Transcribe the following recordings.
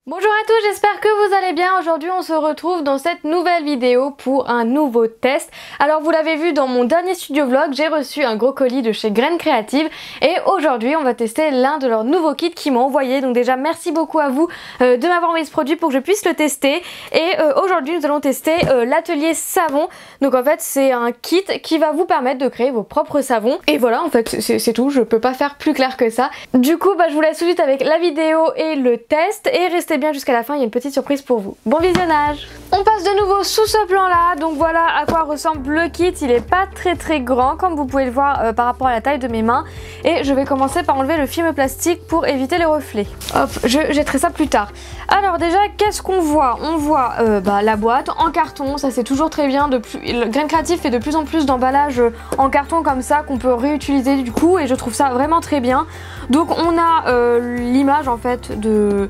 Bonjour à tous, j'espère que vous allez bien. Aujourd'hui on se retrouve dans cette nouvelle vidéo pour un nouveau test. Alors vous l'avez vu dans mon dernier studio vlog, j'ai reçu un gros colis de chez Graines Créatives et aujourd'hui on va tester l'un de leurs nouveaux kits qu'ils m'ont envoyé. Donc déjà merci beaucoup à vous de m'avoir envoyé ce produit pour que je puisse le tester. Et aujourd'hui nous allons tester l'atelier savon. Donc en fait c'est un kit qui va vous permettre de créer vos propres savons. Et voilà, en fait c'est tout, je peux pas faire plus clair que ça. Du coup je vous laisse tout de suite avec la vidéo et le test et restez bien jusqu'à la fin, il y a une petite surprise pour vous. Bon visionnage! On passe de nouveau sous ce plan là, donc voilà à quoi ressemble le kit. Il est pas très grand comme vous pouvez le voir par rapport à la taille de mes mains. Et je vais commencer par enlever le film plastique pour éviter les reflets. Hop, je jetterai ça plus tard. Alors déjà, qu'est-ce qu'on voit? On voit la boîte en carton, ça c'est toujours très bien. Graines Créatives fait de plus en plus d'emballages en carton comme ça qu'on peut réutiliser du coup et je trouve ça vraiment très bien. Donc on a l'image en fait du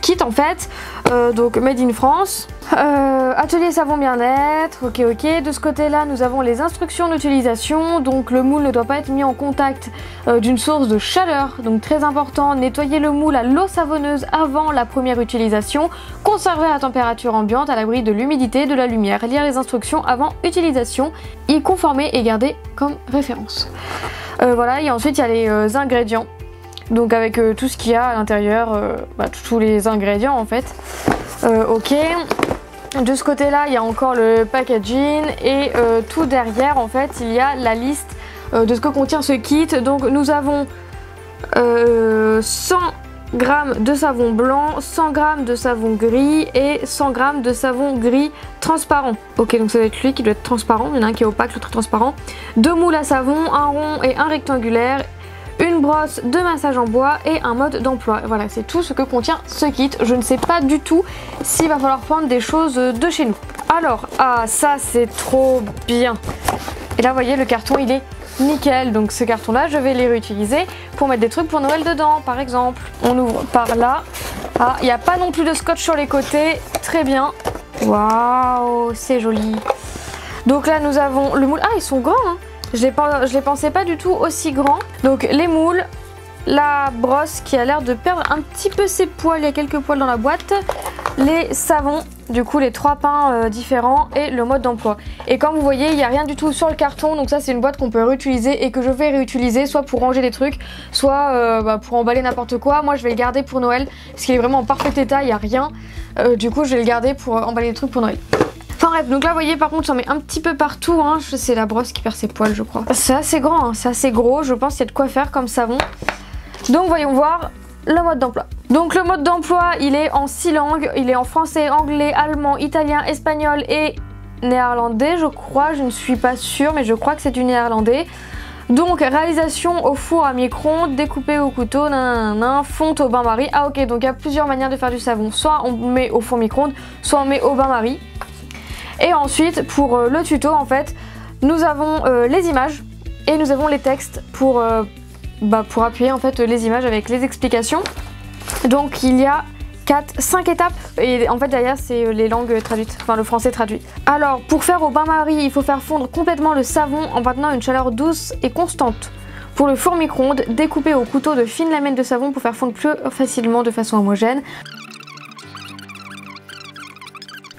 kit en fait, donc made in France, atelier savon bien-être, ok. De ce côté là nous avons les instructions d'utilisation, donc le moule ne doit pas être mis en contact d'une source de chaleur, donc très important, nettoyer le moule à l'eau savonneuse avant la première utilisation, conserver à température ambiante à l'abri de l'humidité, de la lumière, lire les instructions avant utilisation, y conformer et garder comme référence. Voilà, et ensuite il y a les ingrédients. Donc avec tout ce qu'il y a à l'intérieur, tous les ingrédients en fait. Ok. De ce côté là il y a encore le packaging et tout derrière en fait il y a la liste de ce que contient ce kit. Donc nous avons 100 g de savon blanc, 100 g de savon gris et 100 g de savon gris transparent. Ok, donc ça va être lui qui doit être transparent, il y en a un qui est opaque, l'autre transparent. 2 moules à savon, un rond et un rectangulaire. Une brosse de massage en bois et un mode d'emploi. Voilà, c'est tout ce que contient ce kit. Je ne sais pas du tout s'il va falloir prendre des choses de chez nous. Alors, ça c'est trop bien. Et là, vous voyez, le carton, il est nickel. Donc ce carton-là, je vais les réutiliser pour mettre des trucs pour Noël dedans, par exemple. On ouvre par là. Il n'y a pas non plus de scotch sur les côtés. Très bien. Waouh, c'est joli. Donc là, nous avons le moule. Ah, ils sont grands, hein. Je les pensais pas du tout aussi grands. Donc les moules, la brosse qui a l'air de perdre un petit peu ses poils, il y a quelques poils dans la boîte, les savons, du coup les 3 pains différents et le mode d'emploi. Et comme vous voyez, il n'y a rien du tout sur le carton, donc ça c'est une boîte qu'on peut réutiliser et que je vais réutiliser soit pour ranger des trucs, soit pour emballer n'importe quoi. Moi je vais le garder pour Noël parce qu'il est vraiment en parfait état, il n'y a rien. Du coup je vais le garder pour emballer des trucs pour Noël. Enfin bref, donc là vous voyez par contre j'en mets un petit peu partout, hein. C'est la brosse qui perd ses poils je crois. C'est assez grand, hein. C'est assez gros, je pense qu'il y a de quoi faire comme savon. Donc voyons voir le mode d'emploi. Donc le mode d'emploi il est en 6 langues, il est en français, anglais, allemand, italien, espagnol et néerlandais je crois, je ne suis pas sûre mais je crois que c'est du néerlandais. Donc réalisation au four à micro-ondes, découpé au couteau, fonte au bain-marie. Ah ok, donc il y a plusieurs manières de faire du savon, soit on met au four micro-ondes, soit on met au bain-marie. Et ensuite pour le tuto en fait nous avons les images et nous avons les textes pour appuyer en fait les images avec les explications. Donc il y a 5 étapes et en fait derrière c'est les langues traduites, enfin le français traduit. Alors pour faire au bain-marie il faut faire fondre complètement le savon en maintenant une chaleur douce et constante. Pour le four micro-ondes, découper au couteau de fines lamelles de savon pour faire fondre plus facilement de façon homogène.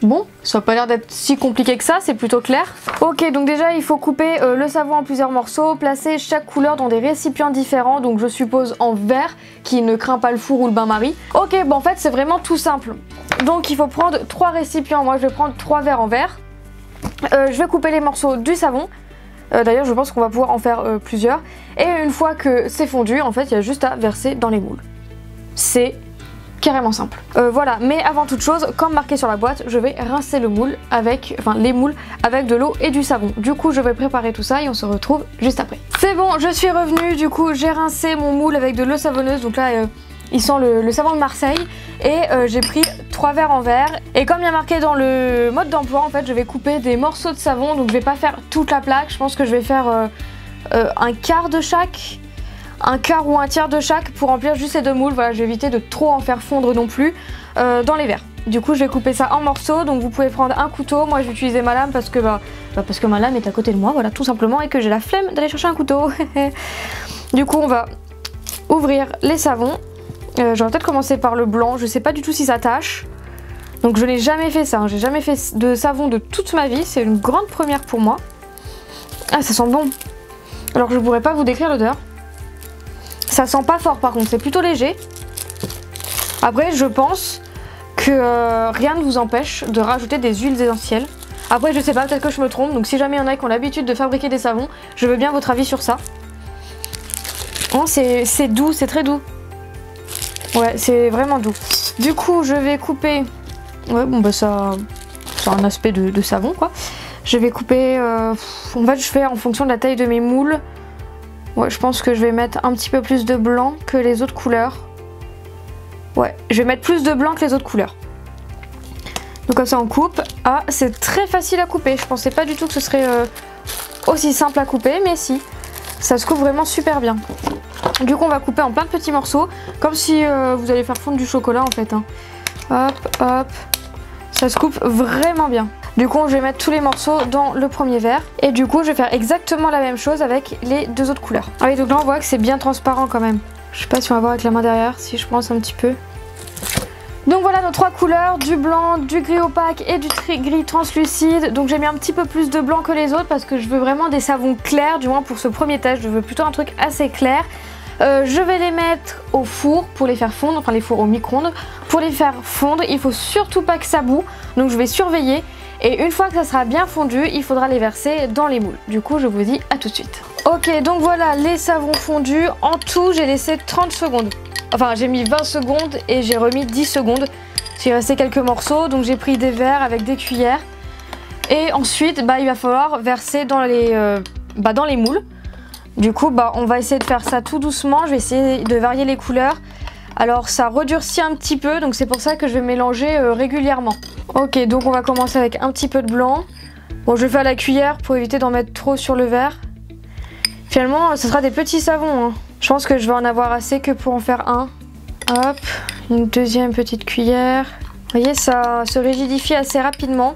Bon, ça n'a pas l'air d'être si compliqué que ça, c'est plutôt clair. Ok, donc déjà il faut couper le savon en plusieurs morceaux, placer chaque couleur dans des récipients différents, donc je suppose en verre qui ne craint pas le four ou le bain-marie. Ok, bon en fait c'est vraiment tout simple. Donc il faut prendre 3 récipients, moi je vais prendre 3 verres en verre. Je vais couper les morceaux du savon. D'ailleurs je pense qu'on va pouvoir en faire plusieurs. Et une fois que c'est fondu, en fait il y a juste à verser dans les moules. C'est carrément simple. Voilà, mais avant toute chose, comme marqué sur la boîte, je vais rincer les moules avec de l'eau et du savon. Du coup, je vais préparer tout ça et on se retrouve juste après. C'est bon, je suis revenue, du coup, j'ai rincé mon moule avec de l'eau savonneuse. Donc là, il sent le savon de Marseille. Et j'ai pris 3 verres en verre. Et comme il y a marqué dans le mode d'emploi, en fait, je vais couper des morceaux de savon. Donc je vais pas faire toute la plaque, je pense que je vais faire un quart de chaque. Un quart ou un tiers de chaque pour remplir juste ces 2 moules. Voilà, je vais éviter de trop en faire fondre non plus dans les verres. Du coup, je vais couper ça en morceaux. Donc vous pouvez prendre un couteau. Moi, je vais utiliser ma lame parce que ma lame est à côté de moi. Voilà, tout simplement, et que j'ai la flemme d'aller chercher un couteau. Du coup, on va ouvrir les savons. J'aurais peut-être commencé par le blanc, je sais pas du tout si ça tâche. Donc je n'ai jamais fait ça, hein. J'ai jamais fait de savon de toute ma vie, c'est une grande première pour moi. Ah, ça sent bon. Alors je pourrais pas vous décrire l'odeur. Ça sent pas fort par contre, c'est plutôt léger. Après je pense que rien ne vous empêche de rajouter des huiles essentielles. Après je sais pas, peut-être que je me trompe, donc si jamais il y en a qui ont l'habitude de fabriquer des savons, je veux bien votre avis sur ça. Oh, c'est doux, c'est très doux. Ouais, c'est vraiment doux. Du coup je vais couper... Ouais bon bah ça a un aspect de savon quoi. Je vais couper... En fait je fais en fonction de la taille de mes moules. Ouais, je pense que je vais mettre un petit peu plus de blanc que les autres couleurs. Ouais, je vais mettre plus de blanc que les autres couleurs. Donc comme ça on coupe. Ah, c'est très facile à couper. Je pensais pas du tout que ce serait aussi simple à couper, mais si. Ça se coupe vraiment super bien. Du coup on va couper en plein de petits morceaux. Comme si vous allez faire fondre du chocolat en fait. Hein. Hop, hop. Ça se coupe vraiment bien. Du coup je vais mettre tous les morceaux dans le premier verre. Et du coup je vais faire exactement la même chose avec les deux autres couleurs. Ah oui, donc là on voit que c'est bien transparent quand même. Je sais pas si on va voir avec la main derrière, si je pense un petit peu. Donc voilà nos trois couleurs, du blanc, du gris opaque et du gris translucide. Donc j'ai mis un petit peu plus de blanc que les autres parce que je veux vraiment des savons clairs, du moins pour ce premier test, je veux plutôt un truc assez clair. Je vais les mettre au four pour les faire fondre, enfin les fours au micro-ondes. Pour les faire fondre, il faut surtout pas que ça boue, donc je vais surveiller. Et une fois que ça sera bien fondu, il faudra les verser dans les moules. Du coup, je vous dis à tout de suite. Ok, donc voilà les savons fondus. En tout, j'ai laissé 30 secondes. Enfin, j'ai mis 20 secondes et j'ai remis 10 secondes. J'ai resté quelques morceaux, donc j'ai pris des verres avec des cuillères. Et ensuite, il va falloir verser dans les moules. Du coup, on va essayer de faire ça tout doucement. Je vais essayer de varier les couleurs. Alors ça redurcit un petit peu, donc c'est pour ça que je vais mélanger régulièrement. Ok, donc on va commencer avec un petit peu de blanc. Bon, je le fais à la cuillère pour éviter d'en mettre trop sur le verre. Finalement, ce sera des petits savons. Hein. Je pense que je vais en avoir assez que pour en faire un. Hop, une deuxième petite cuillère. Vous voyez, ça se rigidifie assez rapidement.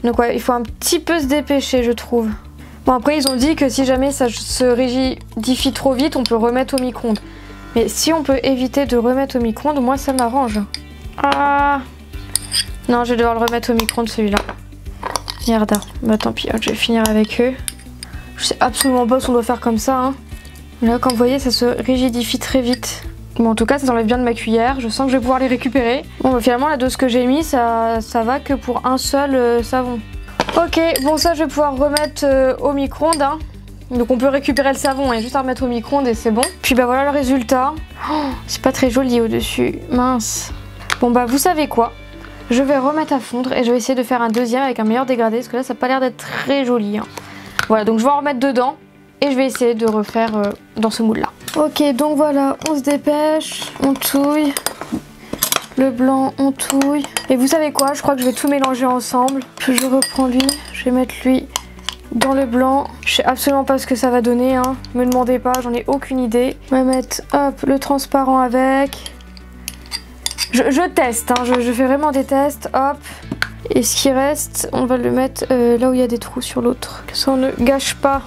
Donc ouais, il faut un petit peu se dépêcher, je trouve. Bon, après, ils ont dit que si jamais ça se rigidifie trop vite, on peut remettre au micro-ondes. Mais si on peut éviter de remettre au micro-ondes, moi ça m'arrange. Ah non, je vais devoir le remettre au micro-ondes celui-là. Merde. Bah tant pis, je vais finir avec eux. Je sais absolument pas ce qu'on doit faire comme ça. Hein. Là, comme vous voyez, ça se rigidifie très vite. Bon, en tout cas, ça enlève bien de ma cuillère. Je sens que je vais pouvoir les récupérer. Bon, finalement, la dose que j'ai mis, ça va que pour un seul savon. Ok, bon, ça, je vais pouvoir remettre au micro-ondes. Hein. Donc on peut récupérer le savon et juste à remettre au micro-ondes et c'est bon. Puis voilà le résultat. Oh, c'est pas très joli au-dessus. Mince. Bon vous savez quoi? Je vais remettre à fondre et je vais essayer de faire un deuxième avec un meilleur dégradé parce que là ça n'a pas l'air d'être très joli. Hein. Voilà, donc je vais en remettre dedans et je vais essayer de refaire dans ce moule là. Ok, donc voilà, on se dépêche, on touille. Le blanc, on touille. Et vous savez quoi? Je crois que je vais tout mélanger ensemble. Je reprends lui, je vais mettre lui dans le blanc. Je sais absolument pas ce que ça va donner, hein. Me demandez pas, j'en ai aucune idée. On va mettre hop le transparent avec. Je teste, hein. Je fais vraiment des tests, hop. Et ce qui reste, on va le mettre là où il y a des trous sur l'autre. Que ça on ne gâche pas.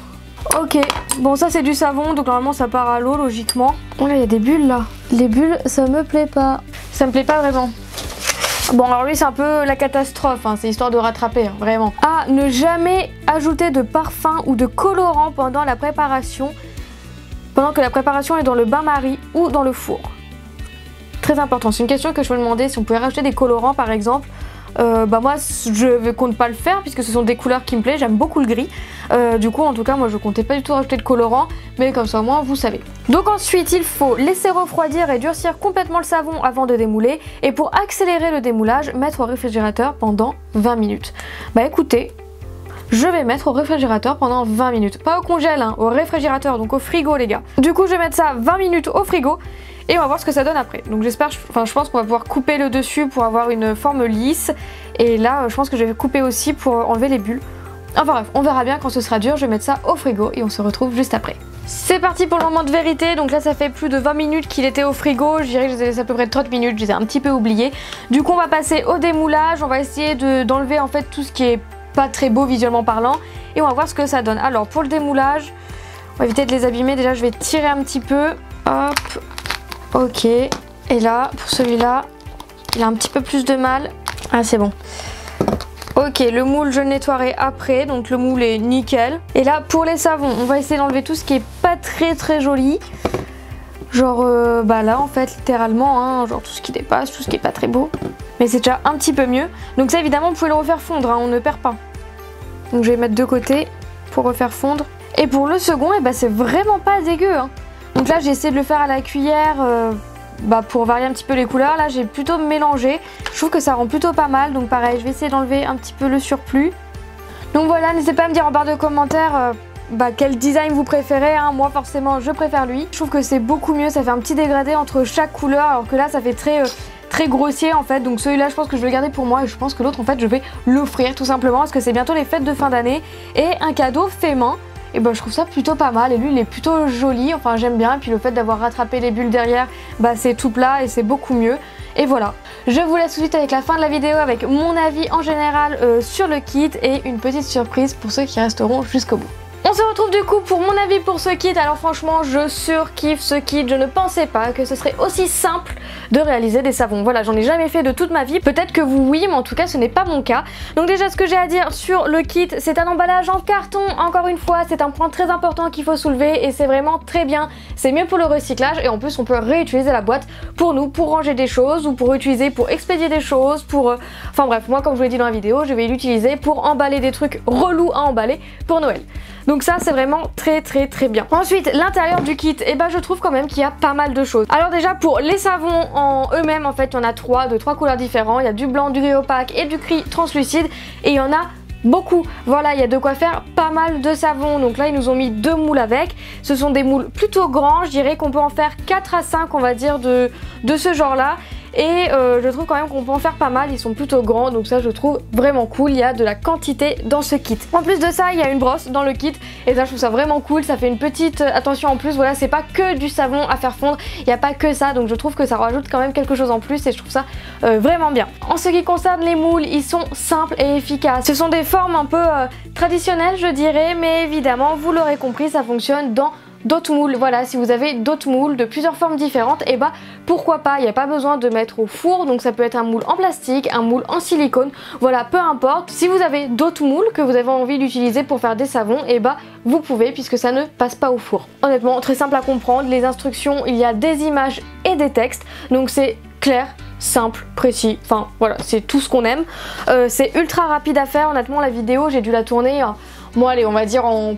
Ok, bon ça c'est du savon, donc normalement ça part à l'eau logiquement. Oh là il y a des bulles là. Les bulles ça me plaît pas. Ça me plaît pas vraiment. Bon alors lui c'est un peu la catastrophe, hein, c'est histoire de rattraper, hein, vraiment. Ah, ne jamais ajouter de parfum ou de colorant pendant la préparation, pendant que la préparation est dans le bain-marie ou dans le four. Très important, c'est une question que je me demandais si on pouvait rajouter des colorants par exemple. Moi je compte pas le faire puisque ce sont des couleurs qui me plaisent, j'aime beaucoup le gris. Du coup en tout cas moi je comptais pas du tout rajouter de colorant, mais comme ça au moins vous savez. Donc ensuite il faut laisser refroidir et durcir complètement le savon avant de démouler. Et pour accélérer le démoulage, mettre au réfrigérateur pendant 20 minutes. Bah écoutez, je vais mettre au réfrigérateur pendant 20 minutes. Pas au congèle, hein, au réfrigérateur, donc au frigo les gars. Du coup je vais mettre ça 20 minutes au frigo. Et on va voir ce que ça donne après. Donc j'espère, je pense qu'on va pouvoir couper le dessus pour avoir une forme lisse. Et là, je pense que je vais couper aussi pour enlever les bulles. Enfin bref, on verra bien quand ce sera dur. Je vais mettre ça au frigo et on se retrouve juste après. C'est parti pour le moment de vérité. Donc là, ça fait plus de 20 minutes qu'il était au frigo. Je dirais que je les ai laissés à peu près 30 minutes. Je les ai un petit peu oubliés. Du coup, on va passer au démoulage. On va essayer d'enlever en fait tout ce qui est pas très beau visuellement parlant. Et on va voir ce que ça donne. Alors pour le démoulage, on va éviter de les abîmer. Déjà, je vais tirer un petit peu. Hop. Ok, Et là, pour celui-là, il a un petit peu plus de mal. Ah, c'est bon. Ok, le moule je le nettoierai après, donc le moule est nickel. Et là pour les savons, on va essayer d'enlever tout ce qui est pas très joli. Genre bah là en fait littéralement, hein, genre tout ce qui dépasse, tout ce qui est pas très beau. Mais c'est déjà un petit peu mieux. Donc ça évidemment vous pouvez le refaire fondre, hein, on ne perd pas. Donc je vais mettre de côté pour refaire fondre. Et pour le second, et bah, c'est vraiment pas dégueu. Hein. Donc là j'ai essayé de le faire à la cuillère. Bah pour varier un petit peu les couleurs, là j'ai plutôt mélangé. Je trouve que ça rend plutôt pas mal, donc pareil, je vais essayer d'enlever un petit peu le surplus. Donc voilà, n'hésitez pas à me dire en barre de commentaires quel design vous préférez, hein. Moi forcément je préfère lui. Je trouve que c'est beaucoup mieux, ça fait un petit dégradé entre chaque couleur, alors que là ça fait très grossier en fait. Donc celui-là je pense que je vais le garder pour moi et je pense que l'autre en fait je vais l'offrir tout simplement parce que c'est bientôt les fêtes de fin d'année et un cadeau fait main. Et bah je trouve ça plutôt pas mal et lui il est plutôt joli, enfin j'aime bien, et puis le fait d'avoir rattrapé les bulles derrière, bah c'est tout plat et c'est beaucoup mieux. Et voilà, je vous laisse tout de suite avec la fin de la vidéo avec mon avis en général sur le kit et une petite surprise pour ceux qui resteront jusqu'au bout. On se retrouve du coup pour mon avis pour ce kit. Alors franchement je surkiffe ce kit, je ne pensais pas que ce serait aussi simple de réaliser des savons. Voilà, j'en ai jamais fait de toute ma vie, peut-être que vous oui, mais en tout cas ce n'est pas mon cas. Donc déjà ce que j'ai à dire sur le kit, c'est un emballage en carton, encore une fois c'est un point très important qu'il faut soulever et c'est vraiment très bien. C'est mieux pour le recyclage et en plus on peut réutiliser la boîte pour nous, pour ranger des choses ou pour utiliser pour expédier des choses, pour... Enfin bref, moi comme je vous l'ai dit dans la vidéo, je vais l'utiliser pour emballer des trucs relous à emballer pour Noël. Donc ça c'est vraiment très bien. Ensuite l'intérieur du kit, et je trouve quand même qu'il y a pas mal de choses. Alors déjà pour les savons en eux-mêmes, en fait il y en a trois, de trois couleurs différents. Il y a du blanc, du gris opaque et du gris translucide et il y en a beaucoup. Voilà, il y a de quoi faire pas mal de savons. Donc là ils nous ont mis deux moules avec. Ce sont des moules plutôt grands, je dirais qu'on peut en faire 4 à 5 on va dire de ce genre là. Et je trouve quand même qu'on peut en faire pas mal, ils sont plutôt grands, donc ça je trouve vraiment cool, il y a de la quantité dans ce kit. En plus de ça, il y a une brosse dans le kit, et ça je trouve ça vraiment cool, ça fait une petite attention en plus, voilà, c'est pas que du savon à faire fondre, il n'y a pas que ça, donc je trouve que ça rajoute quand même quelque chose en plus, et je trouve ça vraiment bien. En ce qui concerne les moules, ils sont simples et efficaces. Ce sont des formes un peu traditionnelles je dirais, mais évidemment, vous l'aurez compris, ça fonctionne dans d'autres moules. Voilà, si vous avez d'autres moules de plusieurs formes différentes, et pourquoi pas, il n'y a pas besoin de mettre au four, donc ça peut être un moule en plastique, un moule en silicone, voilà, peu importe. Si vous avez d'autres moules que vous avez envie d'utiliser pour faire des savons, vous pouvez, puisque ça ne passe pas au four. Honnêtement, très simple à comprendre, les instructions, il y a des images et des textes, donc c'est clair, simple, précis, enfin voilà, c'est tout ce qu'on aime. C'est ultra rapide à faire, honnêtement la vidéo j'ai dû la tourner, moi allez on va dire en...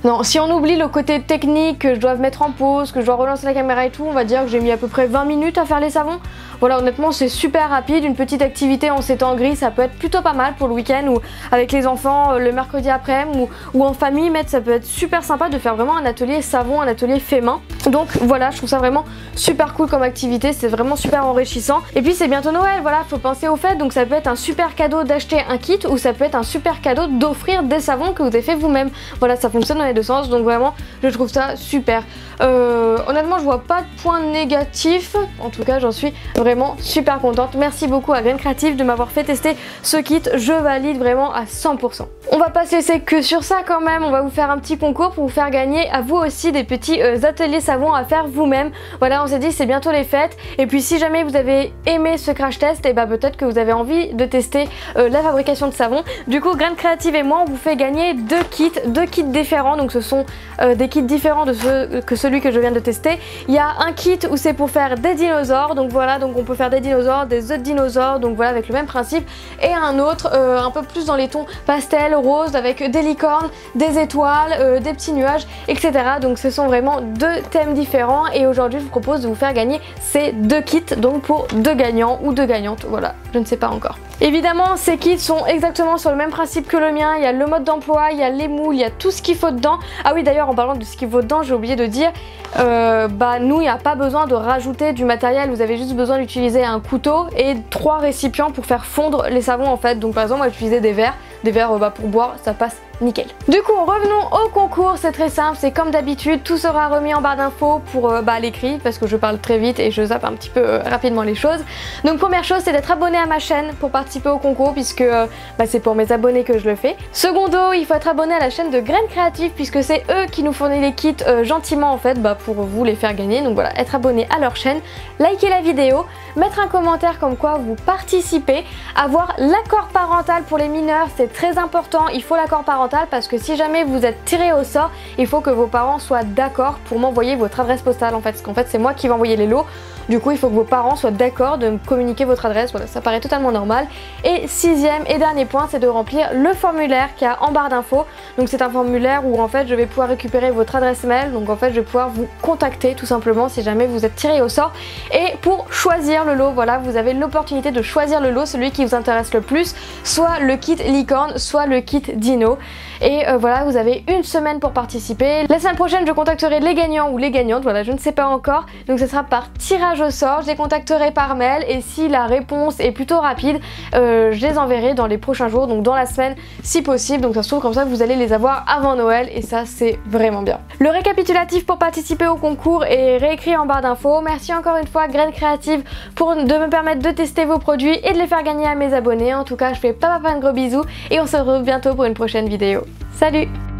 Non, si on oublie le côté technique que je dois mettre en pause, que je dois relancer la caméra et tout, on va dire que j'ai mis à peu près 20 minutes à faire les savons. Voilà, honnêtement c'est super rapide, une petite activité en ces temps gris, ça peut être plutôt pas mal pour le week-end ou avec les enfants le mercredi après-midi ou en famille, mais ça peut être super sympa de faire vraiment un atelier savon, un atelier fait main. Donc voilà, je trouve ça vraiment super cool comme activité, c'est vraiment super enrichissant. Et puis c'est bientôt Noël, voilà, faut penser aux fêtes, donc ça peut être un super cadeau d'acheter un kit ou ça peut être un super cadeau d'offrir des savons que vous avez fait vous-même. Voilà, ça fonctionne dans les deux sens, donc vraiment je trouve ça super. Honnêtement je vois pas de points négatifs, en tout cas j'en suis vraiment super contente. Merci beaucoup à Grain Creative de m'avoir fait tester ce kit, je valide vraiment à 100%. On va pas se laisser que sur ça quand même, on va vous faire un petit concours pour vous faire gagner à vous aussi des petits ateliers savons à faire vous-même. Voilà, on s'est dit c'est bientôt les fêtes et puis si jamais vous avez aimé ce crash test, peut-être que vous avez envie de tester la fabrication de savon. Du coup Grain Creative et moi on vous fait gagner deux kits différents, donc ce sont des kits différents de celui que je viens de tester. Il y a un kit où c'est pour faire des dinosaures, donc voilà, donc on peut faire des dinosaures, des œufs de dinosaures, donc voilà avec le même principe, et un autre un peu plus dans les tons pastel, rose, avec des licornes, des étoiles, des petits nuages, etc. Donc ce sont vraiment deux thèmes différents et aujourd'hui je vous propose de vous faire gagner ces deux kits, donc pour deux gagnants ou deux gagnantes, voilà, je ne sais pas encore. Évidemment ces kits sont exactement sur le même principe que le mien, il y a le mode d'emploi, il y a les moules, il y a tout ce qu'il faut dedans. Ah oui d'ailleurs en parlant de ce qu'il faut dedans, j'ai oublié de dire, nous il n'y a pas besoin de rajouter du matériel, vous avez juste besoin d'utiliser un couteau et 3 récipients pour faire fondre les savons en fait. Donc par exemple moi j'ai utilisé des verres, des verres pour boire, ça passe nickel. Du coup, revenons au concours, c'est très simple, c'est comme d'habitude, tout sera remis en barre d'infos pour l'écrit, parce que je parle très vite et je zappe un petit peu rapidement les choses. Donc première chose, c'est d'être abonné à ma chaîne pour participer au concours, puisque c'est pour mes abonnés que je le fais. Secondo, il faut être abonné à la chaîne de Graines Créatives, puisque c'est eux qui nous fournissent les kits gentiment en fait, pour vous les faire gagner. Donc voilà, être abonné à leur chaîne, liker la vidéo, mettre un commentaire comme quoi vous participez, avoir l'accord parental pour les mineurs, c'est très important, il faut l'accord parental parce que si jamais vous êtes tiré au sort, il faut que vos parents soient d'accord pour m'envoyer votre adresse postale en fait, parce qu'en fait c'est moi qui vais envoyer les lots. Du coup, il faut que vos parents soient d'accord de me communiquer votre adresse, voilà, ça paraît totalement normal. Et sixième et dernier point, c'est de remplir le formulaire qu'il y a en barre d'infos. Donc c'est un formulaire où en fait je vais pouvoir récupérer votre adresse mail, donc en fait je vais pouvoir vous contacter tout simplement si jamais vous êtes tiré au sort. Et pour choisir le lot, voilà, vous avez l'opportunité de choisir le lot, celui qui vous intéresse le plus, soit le kit licorne, soit le kit dino. Et voilà, vous avez une semaine pour participer. La semaine prochaine, je contacterai les gagnants ou les gagnantes, voilà, je ne sais pas encore. Donc ce sera par tirage au sort, je les contacterai par mail et si la réponse est plutôt rapide, je les enverrai dans les prochains jours, donc dans la semaine si possible. Donc ça se trouve comme ça vous allez les avoir avant Noël et ça c'est vraiment bien. Le récapitulatif pour participer au concours est réécrit en barre d'infos. Merci encore une fois Graines Créatives de me permettre de tester vos produits et de les faire gagner à mes abonnés. En tout cas, je fais pas de gros bisous et on se retrouve bientôt pour une prochaine vidéo. Salut!